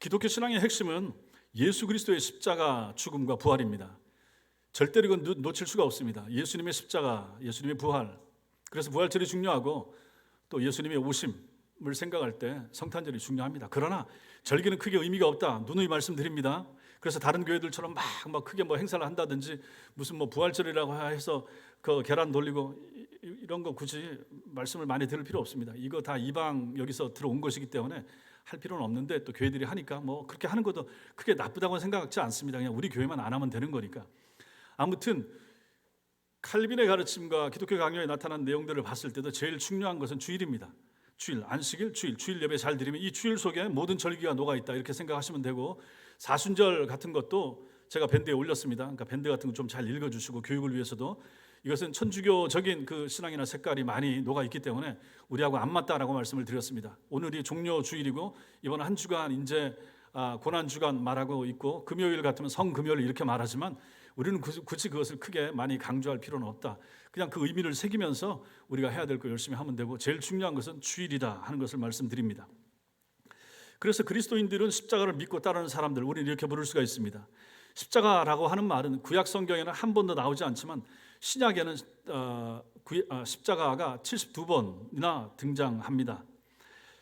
기독교 신앙의 핵심은 예수 그리스도의 십자가 죽음과 부활입니다. 절대로 이건 놓칠 수가 없습니다. 예수님의 십자가, 예수님의 부활. 그래서 부활절이 중요하고 또 예수님의 오심을 생각할 때 성탄절이 중요합니다. 그러나 절기는 크게 의미가 없다. 누누이 말씀드립니다. 그래서 다른 교회들처럼 막 크게 행사를 한다든지 무슨 부활절이라고 해서 그 계란 돌리고 이런 거 굳이 말씀을 많이 들을 필요 없습니다. 이거 다 이방 여기서 들어온 것이기 때문에 할 필요는 없는데 또 교회들이 하니까 그렇게 하는 것도 크게 나쁘다고 생각하지 않습니다. 그냥 우리 교회만 안 하면 되는 거니까. 아무튼 칼빈의 가르침과 기독교 강요에 나타난 내용들을 봤을 때도 제일 중요한 것은 주일입니다. 주일, 안식일, 주일 예배 잘 드리면 이 주일 속에 모든 절기가 녹아 있다 이렇게 생각하시면 되고, 사순절 같은 것도 제가 밴드에 올렸습니다. 그러니까 밴드 같은 거 좀 잘 읽어주시고 교육을 위해서도 이것은 천주교적인 그 신앙이나 색깔이 많이 녹아 있기 때문에 우리하고 안 맞다라고 말씀을 드렸습니다. 오늘이 종료 주일이고 이번 한 주간 이제 고난 주간 말하고 있고, 금요일 같으면 성금요일 이렇게 말하지만 우리는 굳이 그것을 크게 많이 강조할 필요는 없다. 그냥 그 의미를 새기면서 우리가 해야 될 거 열심히 하면 되고, 제일 중요한 것은 주일이다 하는 것을 말씀드립니다. 그래서 그리스도인들은 십자가를 믿고 따르는 사람들, 우리는 이렇게 부를 수가 있습니다. 십자가라고 하는 말은 구약 성경에는 한 번도 나오지 않지만 신약에는 십자가가 72번이나 등장합니다.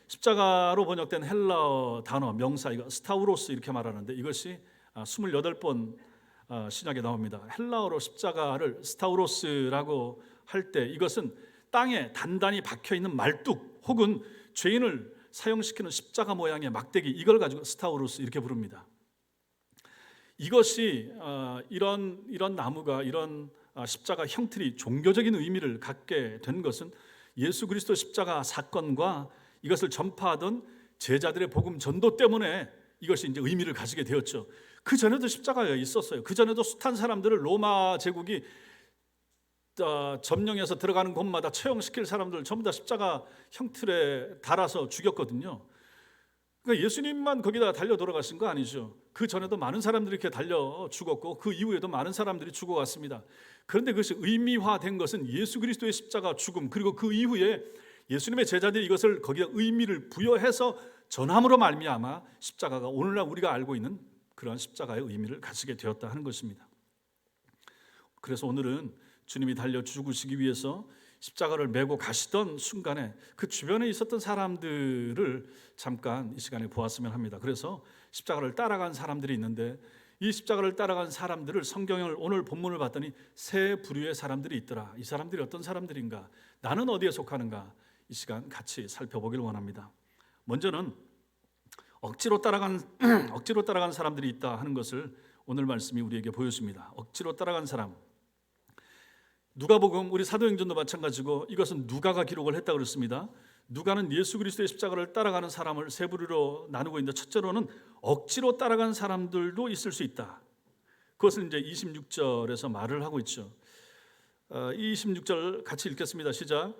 십자가로 번역된 헬라어 단어 명사, 이거 스타우로스 이렇게 말하는데 이것이 28번 신약에 나옵니다. 헬라어로 십자가를 스타우로스라고 할 때 이것은 땅에 단단히 박혀있는 말뚝 혹은 죄인을 사형시키는 십자가 모양의 막대기, 이걸 가지고 스타우로스 이렇게 부릅니다. 이것이 이런 나무가 이런 십자가 형틀이 종교적인 의미를 갖게 된 것은 예수 그리스도 십자가 사건과 이것을 전파하던 제자들의 복음 전도 때문에 이것이 이제 의미를 가지게 되었죠. 그 전에도 십자가가 있었어요. 그 전에도 숱한 사람들을 로마 제국이 점령해서 들어가는 곳마다 처형시킬 사람들 전부 다 십자가 형틀에 달아서 죽였거든요. 그러니까 예수님만 거기다 달려 돌아가신 거 아니죠. 그 전에도 많은 사람들이 이렇게 달려 죽었고 그 이후에도 많은 사람들이 죽어갔습니다. 그런데 그것이 의미화된 것은 예수 그리스도의 십자가 죽음, 그리고 그 이후에 예수님의 제자들이 이것을 거기에 의미를 부여해서 전함으로 말미암아 십자가가 오늘날 우리가 알고 있는 그런 십자가의 의미를 가지게 되었다 하는 것입니다. 그래서 오늘은 주님이 달려 죽으시기 위해서 십자가를 메고 가시던 순간에 그 주변에 있었던 사람들을 잠깐 이 시간에 보았으면 합니다. 그래서 십자가를 따라간 사람들이 있는데 이 십자가를 따라간 사람들을 성경을 오늘 본문을 봤더니 세 부류의 사람들이 있더라. 이 사람들이 어떤 사람들인가? 나는 어디에 속하는가? 이 시간 같이 살펴보길 원합니다. 먼저는 억지로 따라간 사람들이 있다 하는 것을 오늘 말씀이 우리에게 보여줍니다. 억지로 따라간 사람. 누가복음, 우리 사도행전도 마찬가지고 이것은 누가가 기록을 했다고 그랬습니다. 누가는 예수 그리스도의 십자가를 따라가는 사람을 세 부류로 나누고 있는데, 첫째로는 억지로 따라간 사람들도 있을 수 있다. 그것을 이제 26절에서 말을 하고 있죠. 26절 같이 읽겠습니다. 시작.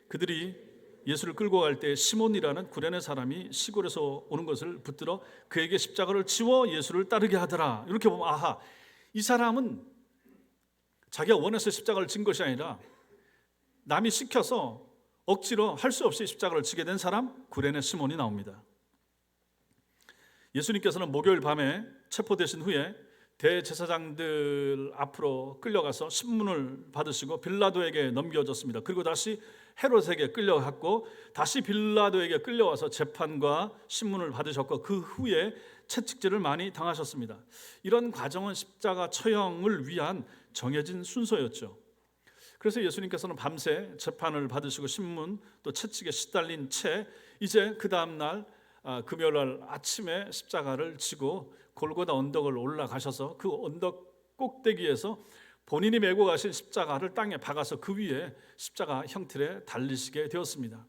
그들이 예수를 끌고 갈 때 시몬이라는 구레네 사람이 시골에서 오는 것을 붙들어 그에게 십자가를 치워 예수를 따르게 하더라. 이렇게 보면 아하, 이 사람은 자기가 원해서 십자가를 진 것이 아니라 남이 시켜서 억지로 할 수 없이 십자가를 지게 된 사람, 구레네 시몬이 나옵니다. 예수님께서는 목요일 밤에 체포되신 후에 대제사장들 앞으로 끌려가서 신문을 받으시고 빌라도에게 넘겨졌습니다. 그리고 다시 헤롯에게 끌려갔고 다시 빌라도에게 끌려와서 재판과 신문을 받으셨고 그 후에 채찍질을 많이 당하셨습니다. 이런 과정은 십자가 처형을 위한 정해진 순서였죠. 그래서 예수님께서는 밤새 재판을 받으시고 신문 또 채찍에 시달린 채 이제 그 다음 날 금요일 날 아침에 십자가를 지고 골고다 언덕을 올라가셔서 그 언덕 꼭대기에서 본인이 메고 가신 십자가를 땅에 박아서 그 위에 십자가 형틀에 달리시게 되었습니다.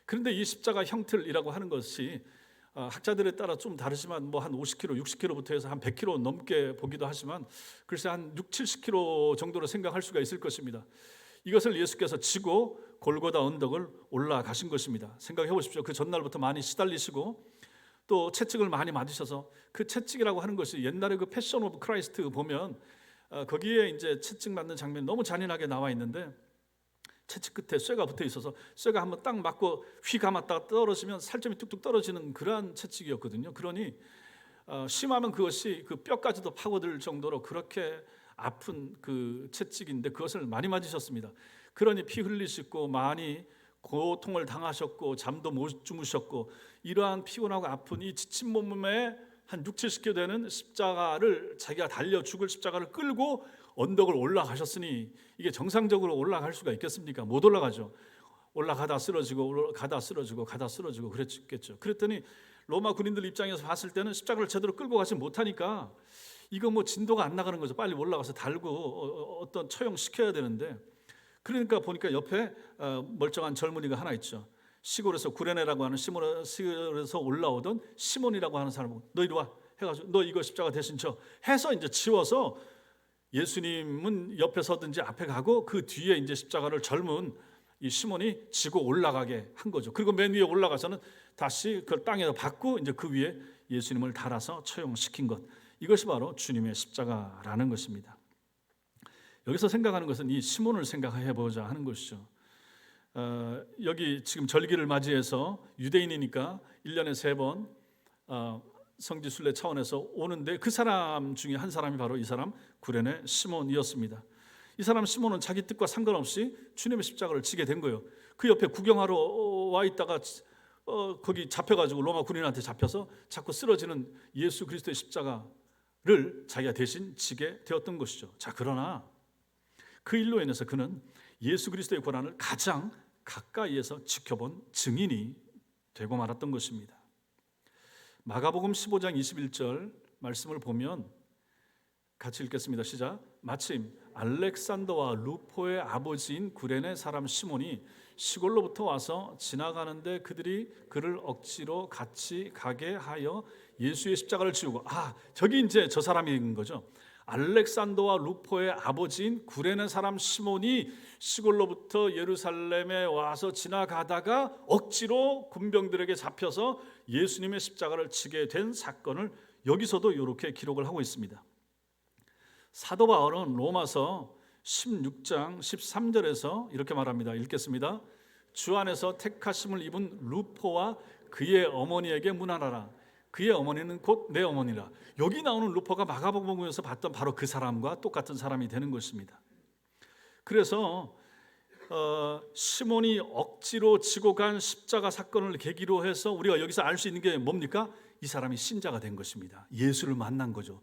그런데 이 십자가 형틀이라고 하는 것이 학자들에 따라 좀 다르지만 한 50km, 60km부터 해서 한 100km 넘게 보기도 하지만 글쎄 한 6, 70km 정도로 생각할 수가 있을 것입니다. 이것을 예수께서 지고 골고다 언덕을 올라가신 것입니다. 생각해 보십시오. 그 전날부터 많이 시달리시고 또 채찍을 많이 맞으셔서, 그 채찍이라고 하는 것이 옛날에 그 패션 오브 크라이스트 보면 거기에 이제 채찍 맞는 장면이 너무 잔인하게 나와 있는데 채찍 끝에 쇠가 붙어 있어서 쇠가 한번 딱 맞고 휘 감았다가 떨어지면 살점이 뚝뚝 떨어지는 그러한 채찍이었거든요. 그러니 심하면 그것이 그 뼈까지도 파고들 정도로 그렇게 아픈 그 채찍인데 그것을 많이 맞으셨습니다. 그러니 피 흘리시고 많이 고통을 당하셨고 잠도 못 주무셨고 이러한 피곤하고 아픈 이 지친 몸에 한 6, 70개 되는 십자가를 자기가 달려 죽을 십자가를 끌고 언덕을 올라가셨으니 이게 정상적으로 올라갈 수가 있겠습니까? 못 올라가죠. 올라가다 쓰러지고 올라가다 쓰러지고 가다 쓰러지고 그랬겠죠. 그랬더니 로마 군인들 입장에서 봤을 때는 십자가를 제대로 끌고 가지 못하니까 이거 뭐 진도가 안 나가는 거죠. 빨리 올라가서 달고 어떤 처형시켜야 되는데 그러니까 보니까 옆에 멀쩡한 젊은이가 하나 있죠. 시골에서 구레네라고 하는 시골에서 올라오던 시몬이라고 하는 사람은 너 이리 와 해가지고 너 이거 십자가 대신 쳐 해서 이제 치워서 예수님은 옆에 서든지 앞에 가고 그 뒤에 이제 십자가를 젊은 이 시몬이 지고 올라가게 한 거죠. 그리고 맨 위에 올라가서는 다시 그걸 땅에서 받고 이제 그 위에 예수님을 달아서 처형시킨 것. 이것이 바로 주님의 십자가라는 것입니다. 여기서 생각하는 것은 이 시몬을 생각해 보자 하는 것이죠. 여기 지금 절기를 맞이해서 유대인이니까 1년에 3번 성지순례 차원에서 오는데 그 사람 중에 한 사람이 바로 이 사람 구레네 시몬이었습니다. 이 사람 시몬은 자기 뜻과 상관없이 주님의 십자가를 지게 된 거예요. 그 옆에 구경하러 와 있다가 거기 잡혀가지고 로마 군인한테 잡혀서 자꾸 쓰러지는 예수 그리스도의 십자가를 자기가 대신 지게 되었던 것이죠. 자, 그러나 그 일로 인해서 그는 예수 그리스도의 고난을 가장 가까이에서 지켜본 증인이 되고 말았던 것입니다. 마가복음 15장 21절 말씀을 보면 같이 읽겠습니다. 시작. 마침 알렉산더와 루포의 아버지인 구레네 사람 시몬이 시골로부터 와서 지나가는데 그들이 그를 억지로 같이 가게 하여 예수의 십자가를 지우고 저기 이제 저 사람인 거죠. 알렉산더와 루포의 아버지인 구레네 사람 시몬이 시골로부터 예루살렘에 와서 지나가다가 억지로 군병들에게 잡혀서 예수님의 십자가를 치게 된 사건을 여기서도 이렇게 기록을 하고 있습니다. 사도 바울은 로마서 16장 13절에서 이렇게 말합니다. 읽겠습니다. 주 안에서 택하심을 입은 루포와 그의 어머니에게 문안하라. 그의 어머니는 곧 내 어머니라. 여기 나오는 루포가 마가복음에서 봤던 바로 그 사람과 똑같은 사람이 되는 것입니다. 그래서 시몬이 억지로 지고 간 십자가 사건을 계기로 해서 우리가 여기서 알 수 있는 게 뭡니까? 이 사람이 신자가 된 것입니다. 예수를 만난 거죠.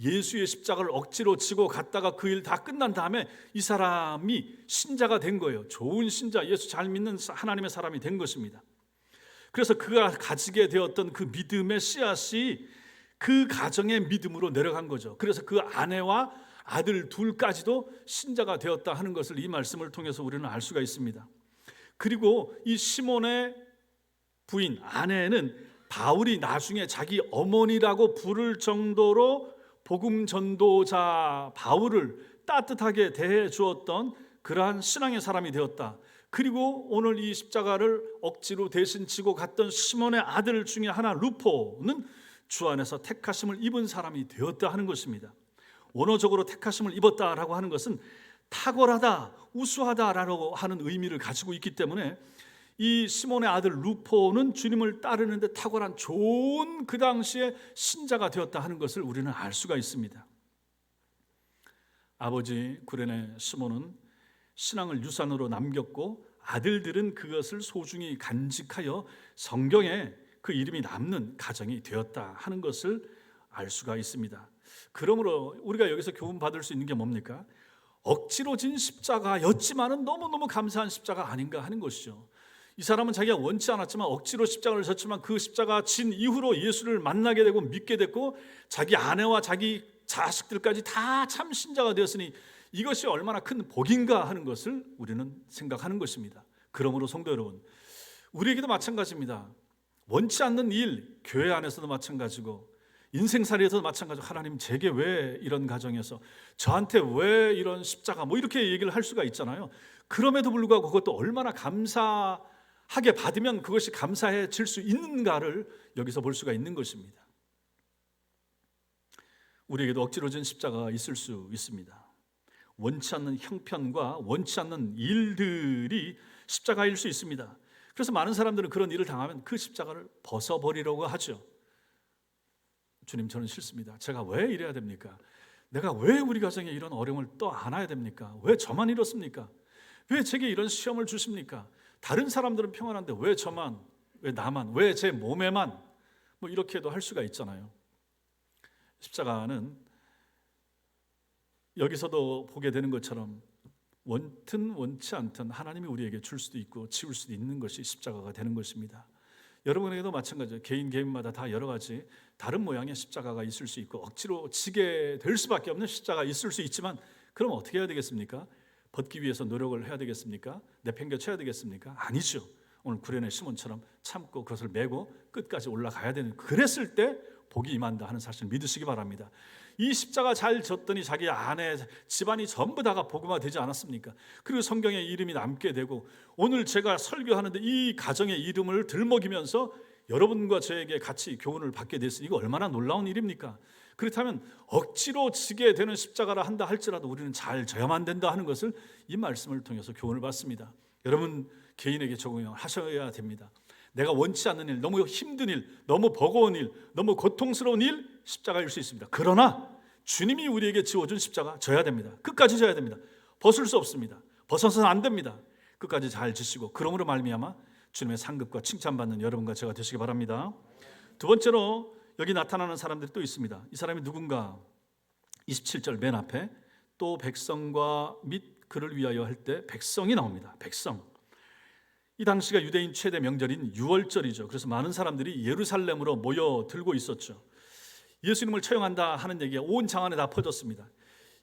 예수의 십자가를 억지로 지고 갔다가 그 일 다 끝난 다음에 이 사람이 신자가 된 거예요. 좋은 신자, 예수 잘 믿는 하나님의 사람이 된 것입니다. 그래서 그가 가지게 되었던 그 믿음의 씨앗이 그 가정의 믿음으로 내려간 거죠. 그래서 그 아내와 아들 둘까지도 신자가 되었다 하는 것을 이 말씀을 통해서 우리는 알 수가 있습니다. 그리고 이 시몬의 부인 아내는 바울이 나중에 자기 어머니라고 부를 정도로 복음 전도자 바울을 따뜻하게 대해 주었던 그러한 신앙의 사람이 되었다. 그리고 오늘 이 십자가를 억지로 대신 지고 갔던 시몬의 아들 중에 하나 루포는 주 안에서 택하심을 입은 사람이 되었다 하는 것입니다. 원어적으로 택하심을 입었다라고 하는 것은 탁월하다, 우수하다라고 하는 의미를 가지고 있기 때문에 이 시몬의 아들 루포는 주님을 따르는데 탁월한 좋은 그 당시에 신자가 되었다 하는 것을 우리는 알 수가 있습니다. 아버지 구레네 시몬은 신앙을 유산으로 남겼고 아들들은 그것을 소중히 간직하여 성경에 그 이름이 남는 가정이 되었다 하는 것을 알 수가 있습니다. 그러므로 우리가 여기서 교훈 받을 수 있는 게 뭡니까? 억지로 진 십자가였지만은 너무너무 감사한 십자가 아닌가 하는 것이죠. 이 사람은 자기가 원치 않았지만 억지로 십자가를 졌지만 그 십자가 진 이후로 예수를 만나게 되고 믿게 됐고 자기 아내와 자기 자식들까지 다 참 신자가 되었으니 이것이 얼마나 큰 복인가 하는 것을 우리는 생각하는 것입니다. 그러므로 성도 여러분, 우리에게도 마찬가지입니다. 원치 않는 일, 교회 안에서도 마찬가지고 인생살이에서도 마찬가지고 하나님 제게 왜 이런 가정에서 저한테 왜 이런 십자가 이렇게 얘기를 할 수가 있잖아요. 그럼에도 불구하고 그것도 얼마나 감사하게 받으면 그것이 감사해질 수 있는가를 여기서 볼 수가 있는 것입니다. 우리에게도 억지로 진 십자가가 있을 수 있습니다. 원치 않는 형편과 원치 않는 일들이 십자가일 수 있습니다. 그래서 많은 사람들은 그런 일을 당하면 그 십자가를 벗어버리려고 하죠. 주님, 저는 싫습니다. 제가 왜 이래야 됩니까? 내가 왜 우리 가정에 이런 어려움을 또 안아야 됩니까? 왜 저만 이렇습니까? 왜 제게 이런 시험을 주십니까? 다른 사람들은 평안한데 왜 저만, 왜 나만, 왜 제 몸에만, 뭐 이렇게도 할 수가 있잖아요. 십자가는 여기서도 보게 되는 것처럼 원튼 원치 않든 하나님이 우리에게 줄 수도 있고 지울 수도 있는 것이 십자가가 되는 것입니다. 여러분에게도 마찬가지예요. 개인마다 다 여러 가지 다른 모양의 십자가가 있을 수 있고 억지로 지게 될 수밖에 없는 십자가가 있을 수 있지만, 그럼 어떻게 해야 되겠습니까? 벗기 위해서 노력을 해야 되겠습니까? 내팽개쳐야 되겠습니까? 아니죠. 오늘 구련의 시몬처럼 참고 그것을 메고 끝까지 올라가야 되는, 그랬을 때 복이 임한다 하는 사실을 믿으시기 바랍니다. 이 십자가 잘 졌더니 자기 아내 집안이 전부 다가 복음화 되지 않았습니까? 그리고 성경에 이름이 남게 되고, 오늘 제가 설교하는데 이 가정의 이름을 들먹이면서 여러분과 저에게 같이 교훈을 받게 됐으니 이거 얼마나 놀라운 일입니까? 그렇다면 억지로 지게 되는 십자가라 한다 할지라도 우리는 잘 져야만 된다 하는 것을 이 말씀을 통해서 교훈을 받습니다. 여러분 개인에게 적용하셔야 됩니다. 내가 원치 않는 일, 너무 힘든 일, 너무 버거운 일, 너무 고통스러운 일, 십자가일 수 있습니다. 그러나 주님이 우리에게 지어준 십자가 져야 됩니다. 끝까지 져야 됩니다. 벗을 수 없습니다. 벗어서는 안 됩니다. 끝까지 잘 지시고, 그러므로 말미암아 주님의 상급과 칭찬받는 여러분과 제가 되시기 바랍니다. 두 번째로 여기 나타나는 사람들이 또 있습니다. 이 사람이 누군가? 27절 맨 앞에 또 백성과 및 그를 위하여 할 때 백성이 나옵니다. 백성. 이 당시가 유대인 최대 명절인 유월절이죠. 그래서 많은 사람들이 예루살렘으로 모여들고 있었죠. 예수님을 처형한다 하는 얘기가 온 장안에 다 퍼졌습니다.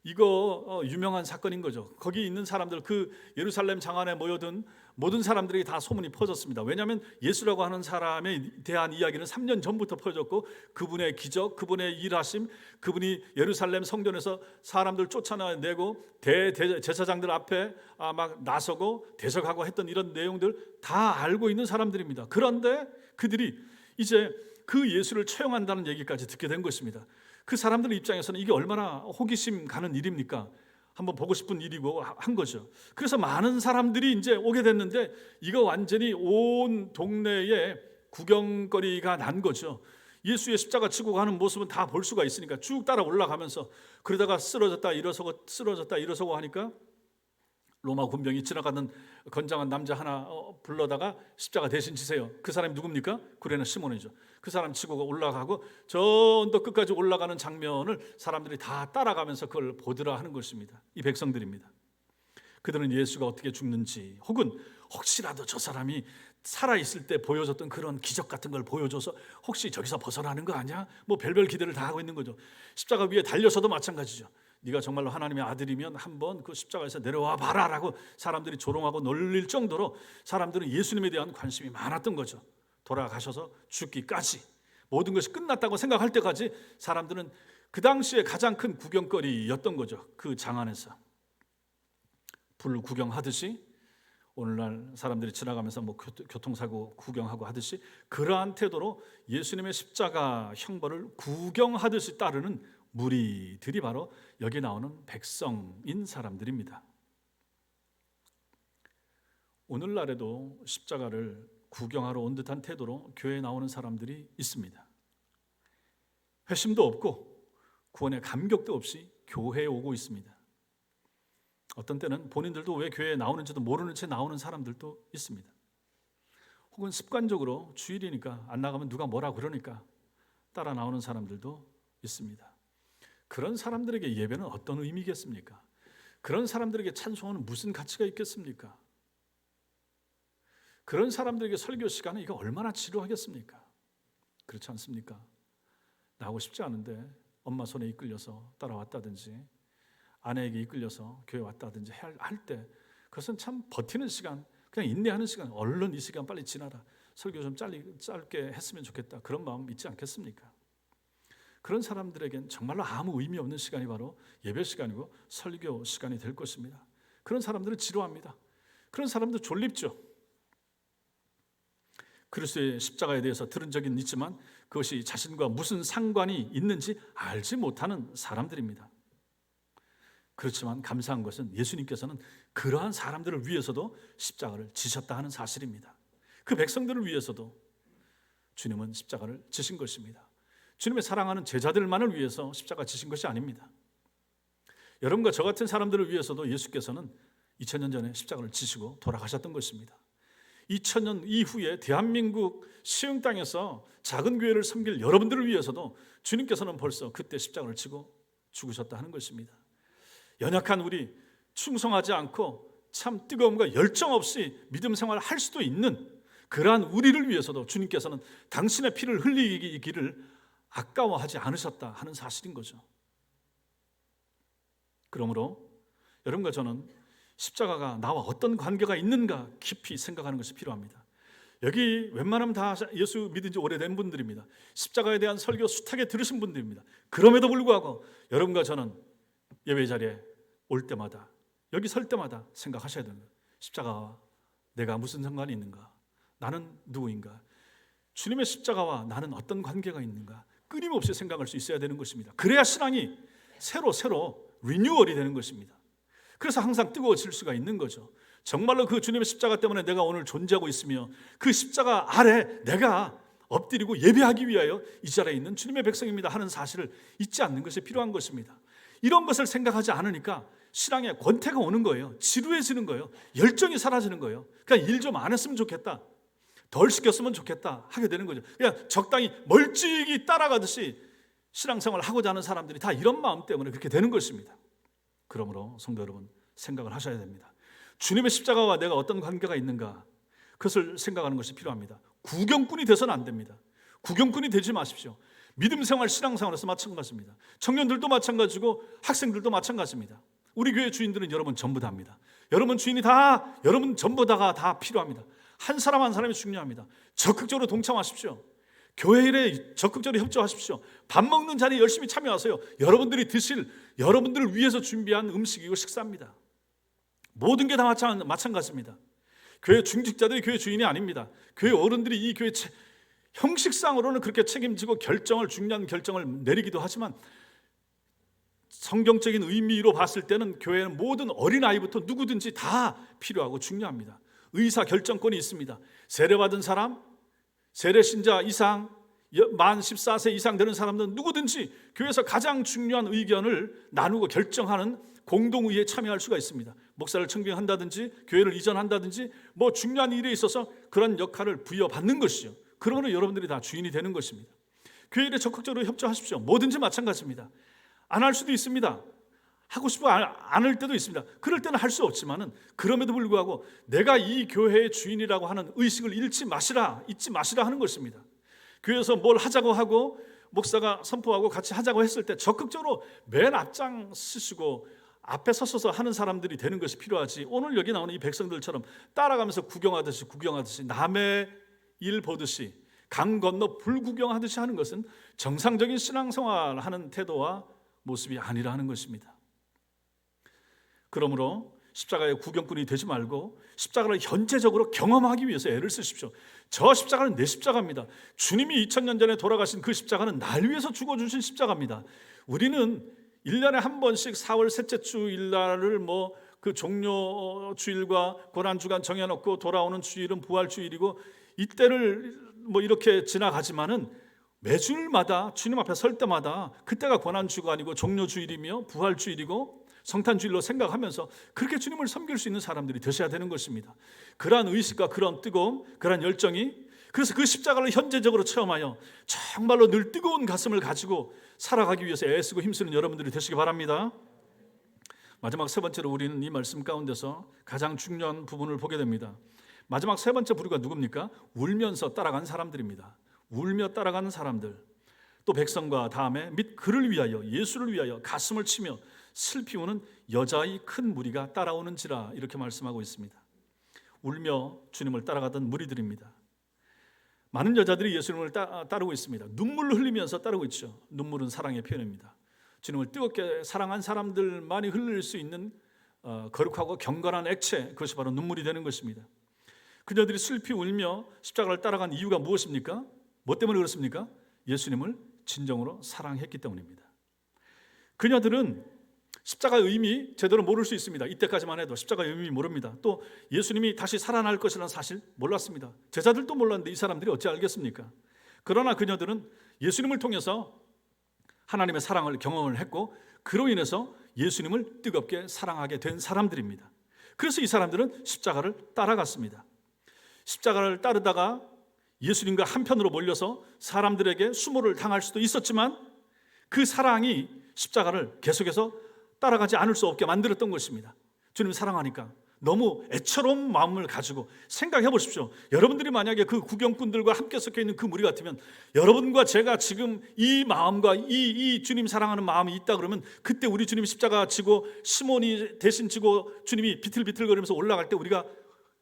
이거 유명한 사건인 거죠. 거기 있는 사람들, 그 예루살렘 장안에 모여든 모든 사람들에게 다 소문이 퍼졌습니다. 왜냐하면 예수라고 하는 사람에 대한 이야기는 3년 전부터 퍼졌고, 그분의 기적, 그분의 일하심, 그분이 예루살렘 성전에서 사람들 쫓아내고 대제사장들 앞에 막 나서고 대적하고 했던 이런 내용들 다 알고 있는 사람들입니다. 그런데 그들이 이제 그 예수를 처형한다는 얘기까지 듣게 된 것입니다. 그 사람들 입장에서는 이게 얼마나 호기심 가는 일입니까? 한번 보고 싶은 일이고 한 거죠. 그래서 많은 사람들이 이제 오게 됐는데, 이거 완전히 온 동네에 구경거리가 난 거죠. 예수의 십자가 치고 가는 모습은 다 볼 수가 있으니까 쭉 따라 올라가면서, 그러다가 쓰러졌다 일어서고 하니까 로마 군병이 지나가는 건장한 남자 하나 불러다가 십자가 대신 지세요. 그 사람이 누굽니까? 구레네 시몬이죠. 그 사람 치고 올라가고 저 언덕 끝까지 올라가는 장면을 사람들이 다 따라가면서 그걸 보더라 하는 것입니다. 이 백성들입니다. 그들은 예수가 어떻게 죽는지, 혹은 혹시라도 저 사람이 살아있을 때 보여줬던 그런 기적 같은 걸 보여줘서 혹시 저기서 벗어나는 거 아니야? 뭐 별별 기대를 다 하고 있는 거죠. 십자가 위에 달려서도 마찬가지죠. 네가 정말로 하나님의 아들이면 한번 그 십자가에서 내려와 봐라 라고 사람들이 조롱하고 놀릴 정도로 사람들은 예수님에 대한 관심이 많았던 거죠. 돌아가셔서 죽기까지, 모든 것이 끝났다고 생각할 때까지 사람들은 그 당시에 가장 큰 구경거리였던 거죠. 그 장안에서 불 구경하듯이, 오늘날 사람들이 지나가면서 뭐 교통사고 구경하고 하듯이 그러한 태도로 예수님의 십자가 형벌을 구경하듯이 따르는 무리들이 바로 여기 나오는 백성인 사람들입니다. 오늘날에도 십자가를 구경하러 온 듯한 태도로 교회에 나오는 사람들이 있습니다. 회심도 없고 구원의 감격도 없이 교회에 오고 있습니다. 어떤 때는 본인들도 왜 교회에 나오는지도 모르는 채 나오는 사람들도 있습니다. 혹은 습관적으로 주일이니까 안 나가면 누가 뭐라 그러니까 따라 나오는 사람들도 있습니다. 그런 사람들에게 예배는 어떤 의미겠습니까? 그런 사람들에게 찬송은 무슨 가치가 있겠습니까? 그런 사람들에게 설교 시간은 이거 얼마나 지루하겠습니까? 그렇지 않습니까? 나오고 싶지 않은데 엄마 손에 이끌려서 따라왔다든지 아내에게 이끌려서 교회 왔다든지 할 때, 그것은 참 버티는 시간, 그냥 인내하는 시간, 얼른 이 시간 빨리 지나라, 설교 좀 짧게 했으면 좋겠다, 그런 마음 있지 않겠습니까? 그런 사람들에겐 정말로 아무 의미 없는 시간이 바로 예배 시간이고 설교 시간이 될 것입니다. 그런 사람들은 지루합니다. 그런 사람들 졸립죠. 그리스도의 십자가에 대해서 들은 적은 있지만 그것이 자신과 무슨 상관이 있는지 알지 못하는 사람들입니다. 그렇지만 감사한 것은 예수님께서는 그러한 사람들을 위해서도 십자가를 지셨다 하는 사실입니다. 그 백성들을 위해서도 주님은 십자가를 지신 것입니다. 주님의 사랑하는 제자들만을 위해서 십자가 지신 것이 아닙니다. 여러분과 저 같은 사람들을 위해서도 예수께서는 2000년 전에 십자가를 지시고 돌아가셨던 것입니다. 2000년 이후에 대한민국 시흥 땅에서 작은 교회를 섬길 여러분들을 위해서도 주님께서는 벌써 그때 십자가를 지고 죽으셨다 하는 것입니다. 연약한 우리, 충성하지 않고 참 뜨거움과 열정 없이 믿음 생활을 할 수도 있는 그러한 우리를 위해서도 주님께서는 당신의 피를 흘리기를 아까워하지 않으셨다 하는 사실인 거죠. 그러므로 여러분과 저는 십자가가 나와 어떤 관계가 있는가 깊이 생각하는 것이 필요합니다. 여기 웬만하면 다 예수 믿은 지 오래된 분들입니다. 십자가에 대한 설교 숱하게 들으신 분들입니다. 그럼에도 불구하고 여러분과 저는 예배 자리에 올 때마다, 여기 설 때마다 생각하셔야 되는 거예요. 십자가와 내가 무슨 상관이 있는가? 나는 누구인가? 주님의 십자가와 나는 어떤 관계가 있는가? 끊임없이 생각할 수 있어야 되는 것입니다. 그래야 신앙이 새로 리뉴얼이 되는 것입니다. 그래서 항상 뜨거워질 수가 있는 거죠. 정말로 그 주님의 십자가 때문에 내가 오늘 존재하고 있으며 그 십자가 아래 내가 엎드리고 예배하기 위하여 이 자리에 있는 주님의 백성입니다 하는 사실을 잊지 않는 것이 필요한 것입니다. 이런 것을 생각하지 않으니까 신앙에 권태가 오는 거예요. 지루해지는 거예요. 열정이 사라지는 거예요. 그냥 일 좀 안 했으면 좋겠다, 덜 시켰으면 좋겠다 하게 되는 거죠. 그냥 적당히 멀찍이 따라가듯이 신앙생활을 하고자 하는 사람들이 다 이런 마음 때문에 그렇게 되는 것입니다. 그러므로 성도 여러분, 생각을 하셔야 됩니다. 주님의 십자가와 내가 어떤 관계가 있는가, 그것을 생각하는 것이 필요합니다. 구경꾼이 돼서는 안 됩니다. 구경꾼이 되지 마십시오. 믿음생활, 신앙생활에서 마찬가지입니다. 청년들도 마찬가지고 학생들도 마찬가지입니다. 우리 교회 주인들은 여러분 전부 다입니다. 여러분 주인이 다, 여러분 전부 다가 다 필요합니다. 한 사람 한 사람이 중요합니다. 적극적으로 동참하십시오. 교회 일에 적극적으로 협조하십시오. 밥 먹는 자리에 열심히 참여하세요. 여러분들이 드실, 여러분들을 위해서 준비한 음식이고 식사입니다. 모든 게 다 마찬가지입니다. 교회 중직자들이 교회 주인이 아닙니다. 교회 어른들이 이 교회 형식상으로는 그렇게 책임지고 중요한 결정을 내리기도 하지만 성경적인 의미로 봤을 때는 교회는 모든 어린아이부터 누구든지 다 필요하고 중요합니다. 의사 결정권이 있습니다. 세례받은 사람, 세례신자 이상, 만 14세 이상 되는 사람들은 누구든지 교회에서 가장 중요한 의견을 나누고 결정하는 공동의회에 참여할 수가 있습니다. 목사를 청빙한다든지 교회를 이전한다든지 뭐 중요한 일에 있어서 그런 역할을 부여받는 것이죠. 그러면 여러분들이 다 주인이 되는 것입니다. 교회 일에 적극적으로 협조하십시오. 뭐든지 마찬가지입니다. 안 할 수도 있습니다. 하고 싶어 안 할 때도 있습니다. 그럴 때는 할 수 없지만은 그럼에도 불구하고 내가 이 교회의 주인이라고 하는 의식을 잊지 마시라 하는 것입니다. 교회에서 뭘 하자고 하고 목사가 선포하고 같이 하자고 했을 때 적극적으로 맨 앞장 서시고 앞에 서서 하는 사람들이 되는 것이 필요하지, 오늘 여기 나오는 이 백성들처럼 따라가면서 구경하듯이 남의 일 보듯이 강 건너 불 구경하듯이 하는 것은 정상적인 신앙생활 하는 태도와 모습이 아니라 하는 것입니다. 그러므로 십자가의 구경꾼이 되지 말고 십자가를 현재적으로 경험하기 위해서 애를 쓰십시오. 저 십자가는 내 십자가입니다. 주님이 2000년 전에 돌아가신 그 십자가는 날 위해서 죽어주신 십자가입니다. 우리는 1년에 한 번씩 4월 셋째 주일날을 그 종료 주일과 고난주간 정해놓고 돌아오는 주일은 부활주일이고 이때를 이렇게 지나가지만은 매주일마다 주님 앞에 설 때마다 그때가 고난주간이고 종료주일이며 부활주일이고 성탄주일로 생각하면서 그렇게 주님을 섬길 수 있는 사람들이 되셔야 되는 것입니다. 그러한 의식과 그런 뜨거움, 그러한 열정이, 그래서 그 십자가를 현재적으로 체험하여 정말로 늘 뜨거운 가슴을 가지고 살아가기 위해서 애쓰고 힘쓰는 여러분들이 되시기 바랍니다. 마지막 세 번째로 우리는 이 말씀 가운데서 가장 중요한 부분을 보게 됩니다. 마지막 세 번째 부류가 누굽니까? 울면서 따라간 사람들입니다. 울며 따라가는 사람들, 또 백성과 다음에 및 그를 위하여, 예수를 위하여 가슴을 치며 슬피 우는 여자의 큰 무리가 따라오는지라, 이렇게 말씀하고 있습니다. 울며 주님을 따라가던 무리들입니다. 많은 여자들이 예수님을 따르고 있습니다. 눈물을 흘리면서 따르고 있죠. 눈물은 사랑의 표현입니다. 주님을 뜨겁게 사랑한 사람들만이 흘릴 수 있는 거룩하고 경건한 액체, 그것이 바로 눈물이 되는 것입니다. 그녀들이 슬피 울며 십자가를 따라간 이유가 무엇입니까? 뭐 때문에 그렇습니까? 예수님을 진정으로 사랑했기 때문입니다. 그녀들은 십자가의 의미 제대로 모를 수 있습니다. 이때까지만 해도 십자가의 의미 모릅니다. 또 예수님이 다시 살아날 것이라는 사실 몰랐습니다. 제자들도 몰랐는데 이 사람들이 어찌 알겠습니까? 그러나 그녀들은 예수님을 통해서 하나님의 사랑을 경험을 했고 그로 인해서 예수님을 뜨겁게 사랑하게 된 사람들입니다. 그래서 이 사람들은 십자가를 따라갔습니다. 십자가를 따르다가 예수님과 한편으로 몰려서 사람들에게 수모를 당할 수도 있었지만 그 사랑이 십자가를 계속해서 따라가지 않을 수 없게 만들었던 것입니다. 주님 사랑하니까 너무 애처로운 마음을 가지고 생각해 보십시오. 여러분들이 만약에 그 구경꾼들과 함께 섞여 있는 그 무리 같으면 여러분과 제가 지금 이 마음과 이 주님 사랑하는 마음이 있다 그러면 그때 우리 주님 십자가 지고 시몬이 대신 지고 주님이 비틀비틀거리면서 올라갈 때 우리가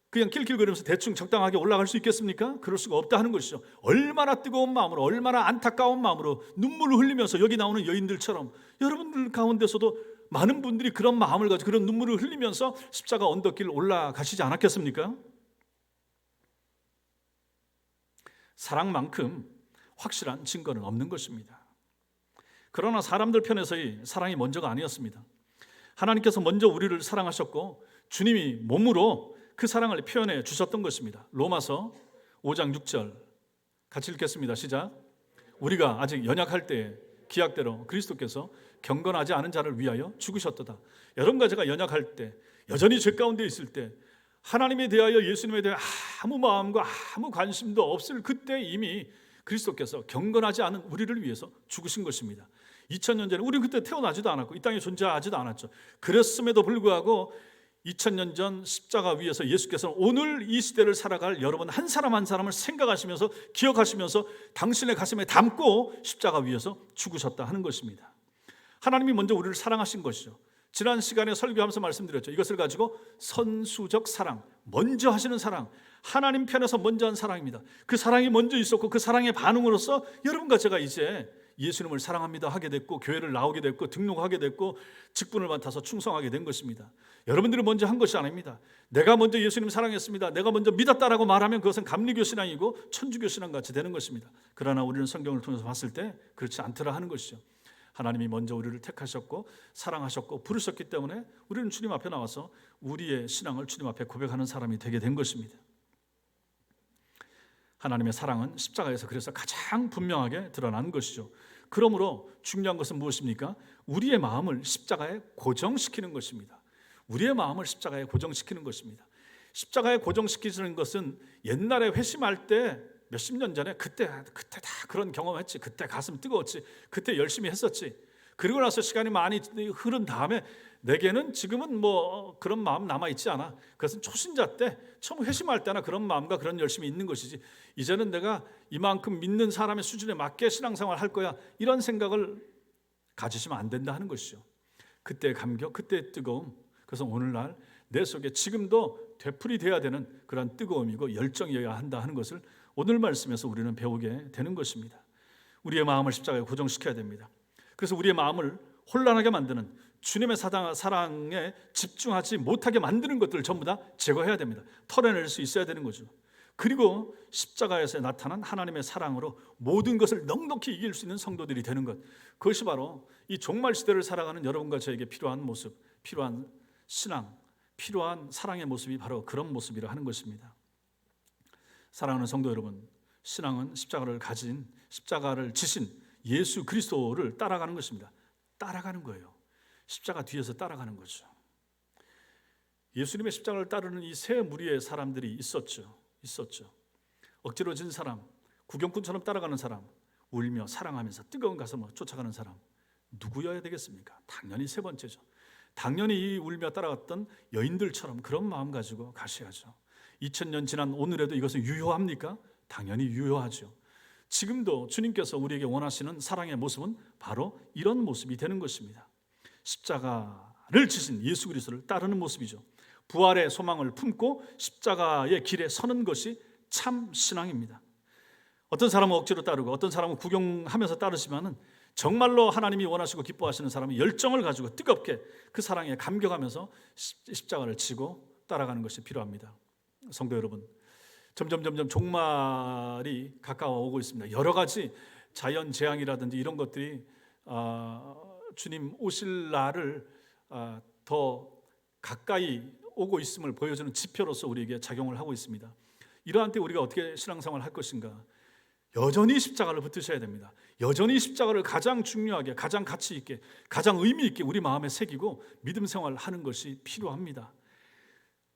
그냥 낄낄거리면서 대충 적당하게 올라갈 수 있겠습니까? 그럴 수가 없다 하는 것이죠. 얼마나 뜨거운 마음으로 얼마나 안타까운 마음으로 눈물을 흘리면서 여기 나오는 여인들처럼 여러분들 가운데서도 많은 분들이 그런 마음을 가지고 그런 눈물을 흘리면서 십자가 언덕길 올라가시지 않았겠습니까? 사랑만큼 확실한 증거는 없는 것입니다. 그러나 사람들 편에서의 사랑이 먼저가 아니었습니다. 하나님께서 먼저 우리를 사랑하셨고 주님이 몸으로 그 사랑을 표현해 주셨던 것입니다. 로마서 5장 6절 같이 읽겠습니다. 시작. 우리가 아직 연약할 때에 기약대로 그리스도께서 경건하지 않은 자를 위하여 죽으셨도다. 여러분과 제가 연약할 때 여전히 죄 가운데 있을 때 하나님에 대하여 예수님에 대해 아무 마음과 아무 관심도 없을 그때 이미 그리스도께서 경건하지 않은 우리를 위해서 죽으신 것입니다. 2000년 전에 우리는 그때 태어나지도 않았고 이 땅에 존재하지도 않았죠. 그랬음에도 불구하고 2000년 전 십자가 위에서 예수께서는 오늘 이 시대를 살아갈 여러분 한 사람 한 사람을 생각하시면서 기억하시면서 당신의 가슴에 담고 십자가 위에서 죽으셨다 하는 것입니다. 하나님이 먼저 우리를 사랑하신 것이죠. 지난 시간에 설교하면서 말씀드렸죠. 이것을 가지고 선수적 사랑, 먼저 하시는 사랑, 하나님 편에서 먼저 한 사랑입니다. 그 사랑이 먼저 있었고 그 사랑의 반응으로서 여러분과 제가 이제 예수님을 사랑합니다 하게 됐고 교회를 나오게 됐고 등록하게 됐고 직분을 맡아서 충성하게 된 것입니다. 여러분들이 먼저 한 것이 아닙니다. 내가 먼저 예수님 사랑했습니다, 내가 먼저 믿었다라고 말하면 그것은 감리교 신앙이고 천주교 신앙 같이 되는 것입니다. 그러나 우리는 성경을 통해서 봤을 때 그렇지 않더라 하는 것이죠. 하나님이 먼저 우리를 택하셨고 사랑하셨고 부르셨기 때문에 우리는 주님 앞에 나와서 우리의 신앙을 주님 앞에 고백하는 사람이 되게 된 것입니다. 하나님의 사랑은 십자가에서 그래서 가장 분명하게 드러난 것이죠. 그러므로 중요한 것은 무엇입니까? 우리의 마음을 십자가에 고정시키는 것입니다. 우리의 마음을 십자가에 고정시키는 것입니다. 십자가에 고정시키는 것은 옛날에 회심할 때 몇십 년 전에 그때 다 그런 경험했지, 그때 가슴 뜨거웠지, 그때 열심히 했었지. 그리고 나서 시간이 많이 흐른 다음에 내게는 지금은 뭐 그런 마음 남아있지 않아. 그것은 초신자 때 처음 회심할 때나 그런 마음과 그런 열심이 있는 것이지, 이제는 내가 이만큼 믿는 사람의 수준에 맞게 신앙생활 할 거야, 이런 생각을 가지시면 안 된다 하는 것이죠. 그때의 감격, 그때의 뜨거움, 그래서 오늘날 내 속에 지금도 되풀이돼야 되는 그런 뜨거움이고 열정이어야 한다 하는 것을 오늘 말씀에서 우리는 배우게 되는 것입니다. 우리의 마음을 십자가에 고정시켜야 됩니다. 그래서 우리의 마음을 혼란하게 만드는 주님의 사랑에 집중하지 못하게 만드는 것들을 전부 다 제거해야 됩니다. 털어낼 수 있어야 되는 거죠. 그리고 십자가에서 나타난 하나님의 사랑으로 모든 것을 넉넉히 이길 수 있는 성도들이 되는 것, 그것이 바로 이 종말 시대를 살아가는 여러분과 저에게 필요한 모습, 필요한 신앙, 필요한 사랑의 모습이 바로 그런 모습이라 하는 것입니다. 사랑하는 성도 여러분, 신앙은 십자가를 지신 예수 그리스도를 따라가는 것입니다. 따라가는 거예요. 십자가 뒤에서 따라가는 거죠. 예수님의 십자가를 따르는 이 세 무리의 사람들이 있었죠. 억지로 진 사람, 구경꾼처럼 따라가는 사람, 울며 사랑하면서 뜨거운 가슴으로 쫓아가는 사람, 누구여야 되겠습니까? 당연히 세 번째죠. 당연히 이 울며 따라갔던 여인들처럼 그런 마음 가지고 가셔야죠. 2000년 지난 오늘에도 이것은 유효합니까? 당연히 유효하죠. 지금도 주님께서 우리에게 원하시는 사랑의 모습은 바로 이런 모습이 되는 것입니다. 십자가를 지신 예수 그리스도를 따르는 모습이죠. 부활의 소망을 품고 십자가의 길에 서는 것이 참 신앙입니다. 어떤 사람은 억지로 따르고 어떤 사람은 구경하면서 따르지만은 정말로 하나님이 원하시고 기뻐하시는 사람은 열정을 가지고 뜨겁게 그 사랑에 감격하면서 십자가를 지고 따라가는 것이 필요합니다. 성도 여러분, 점점 종말이 가까워 오고 있습니다. 여러 가지 자연 재앙이라든지 이런 것들이 주님 오실 날을 더 가까이 오고 있음을 보여주는 지표로서 우리에게 작용을 하고 있습니다. 이러한 때 우리가 어떻게 신앙생활을 할 것인가? 여전히 십자가를 붙드셔야 됩니다. 여전히 십자가를 가장 중요하게, 가장 가치 있게, 가장 의미 있게 우리 마음에 새기고 믿음 생활을 하는 것이 필요합니다.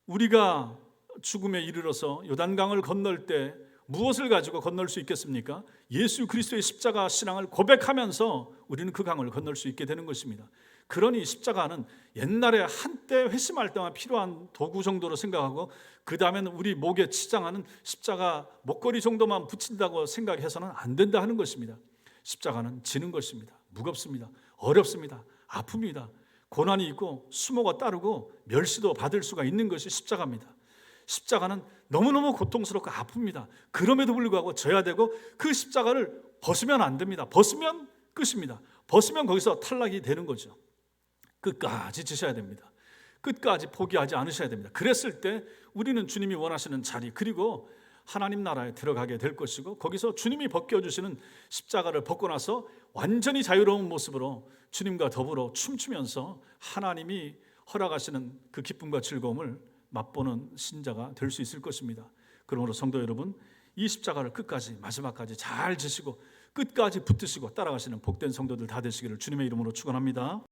우리가 죽음에 이르러서 요단강을 건널 때 무엇을 가지고 건널 수 있겠습니까? 예수 그리스도의 십자가 신앙을 고백하면서 우리는 그 강을 건널 수 있게 되는 것입니다. 그러니 십자가는 옛날에 한때 회심할 때만 필요한 도구 정도로 생각하고 그 다음에는 우리 목에 치장하는 십자가 목걸이 정도만 붙인다고 생각해서는 안 된다 하는 것입니다. 십자가는 지는 것입니다. 무겁습니다. 어렵습니다. 아픕니다. 고난이 있고 수모가 따르고 멸시도 받을 수가 있는 것이 십자가입니다. 십자가는 너무너무 고통스럽고 아픕니다. 그럼에도 불구하고 져야 되고 그 십자가를 벗으면 안 됩니다. 벗으면 끝입니다. 벗으면 거기서 탈락이 되는 거죠. 끝까지 지셔야 됩니다. 끝까지 포기하지 않으셔야 됩니다. 그랬을 때 우리는 주님이 원하시는 자리 그리고 하나님 나라에 들어가게 될 것이고 거기서 주님이 벗겨주시는 십자가를 벗고 나서 완전히 자유로운 모습으로 주님과 더불어 춤추면서 하나님이 허락하시는 그 기쁨과 즐거움을 맛보는 신자가 될 수 있을 것입니다. 그러므로 성도 여러분, 이 십자가를 끝까지 마지막까지 잘 지시고 끝까지 붙드시고 따라가시는 복된 성도들 다 되시기를 주님의 이름으로 축원합니다.